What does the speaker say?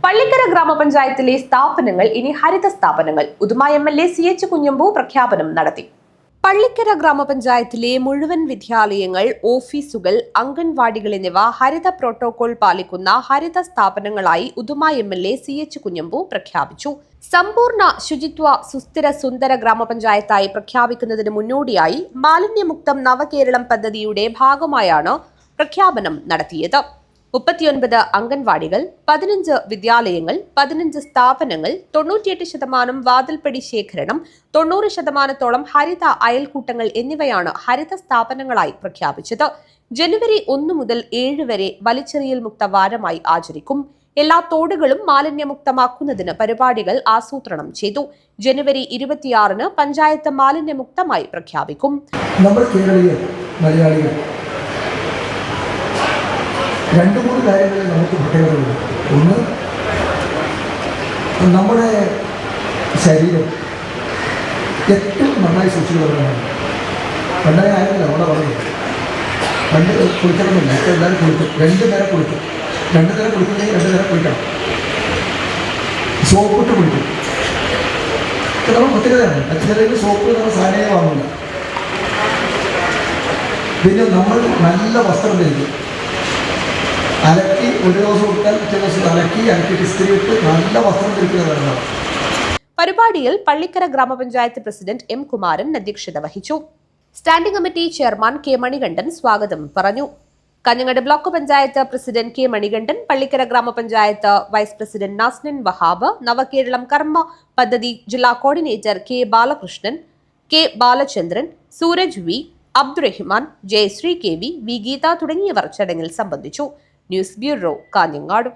പള്ളിക്കര ഗ്രാമപഞ്ചായത്തിലെ സ്ഥാപനങ്ങൾ ഇനി ഹരിത സ്ഥാപനങ്ങൾ. ഉദുമ MLA CH കുഞ്ഞമ്പു പ്രഖ്യാപനം നടത്തി. പള്ളിക്കര ഗ്രാമപഞ്ചായത്തിലെ മുഴുവൻ വിദ്യാലയങ്ങൾ, ഓഫീസുകൾ, അംഗൻവാടികൾ എന്നിവ ഹരിത പ്രോട്ടോകോൾ പാലിക്കുന്ന ഹരിത സ്ഥാപനങ്ങളായി ഉദുമ MLA CH കുഞ്ഞമ്പു പ്രഖ്യാപിച്ചു. സമ്പൂർണ്ണ ശുചിത്വ സുസ്ഥിര സുന്ദര ഗ്രാമപഞ്ചായത്തായി പ്രഖ്യാപിക്കുന്നതിന് മുന്നോടിയായി മാലിന്യമുക്തം നവകേരളം പദ്ധതിയുടെ ഭാഗമായാണ് പ്രഖ്യാപനം നടത്തിയത്. 39 അംഗൻവാടികൾ, 15 വിദ്യാലയങ്ങൾ, 15 സ്ഥാപനങ്ങൾ, 98% വാതിൽപ്പടി ശേഖരണം, 90%ഓളം ഹരിത അയൽക്കൂട്ടങ്ങൾ എന്നിവയാണ് ഹരിത സ്ഥാപനങ്ങളായി പ്രഖ്യാപിച്ചത്. ജനുവരി 1 മുതൽ 7 വരെ വലിച്ചെറിയൽ മുക്ത വാരമായി ആചരിക്കും. എല്ലാ തോടുകളും മാലിന്യമുക്തമാക്കുന്നതിന് പരിപാടികൾ ആസൂത്രണം ചെയ്തു. ജനുവരി 26-ന് പഞ്ചായത്ത് മാലിന്യമുക്തമായി പ്രഖ്യാപിക്കും. രണ്ട് മൂന്ന് കാര്യങ്ങളിൽ നമുക്ക് പ്രത്യേകതയുണ്ട്. ഒന്ന്, നമ്മുടെ ശരീരം ഏറ്റവും നന്നായി സൂക്ഷിക്കുന്നവരാണ്. പണ്ടായ ആയിരുന്നില്ല അവിടെ പറഞ്ഞു, പണ്ട് കുളിക്കണമെന്നില്ല, ഇപ്പോൾ എല്ലാവരും കുളിക്കും. 2 നേരം കുളിക്കും. 2 നേരം കുളിക്കുന്നെങ്കിൽ 2 നേരം കുളിക്കണം. സോപ്പിട്ട് കുളിക്കും. നമ്മൾ പ്രത്യേകതയാണ്. ചിലർക്ക് സോപ്പ് നമ്മൾ സാധനമേ വാങ്ങില്ല. പിന്നെ നമ്മൾ നല്ല വസ്ത്രം ധരിക്കും. അലക്കി ഒരു ദിവസം ഇട്ടാൽ പിറ്റേ ദിവസം അലക്കി ഇസ്തിരി ഇട്ട് നല്ല വസ്ത്രം ധരിക്കുന്നവരാണ്. പരിപാടിയിൽ പള്ളിക്കര ഗ്രാമപഞ്ചായത്ത് പ്രസിഡന്റ് M കുമാരൻ അധ്യക്ഷത വഹിച്ചു. Standing committee chairman K Manikandan സ്വാഗതം പറഞ്ഞു. Kanhangad block panchayat president K Manikandan, Pallikkara ഗ്രാമപഞ്ചായത്ത് വൈസ് പ്രസിഡന്റ് നാസ്നിൻ വഹാബ്, നവകേരളം കർമ്മ പദ്ധതി ജില്ലാ coordinator K Balakrishnan, K Balachandran, Suraj V, Abdurahman, Jayasree KV, V Geetha തുടങ്ങിയവർ ചടങ്ങിൽ സംബന്ധിച്ചു. News bureau, Kanhangad.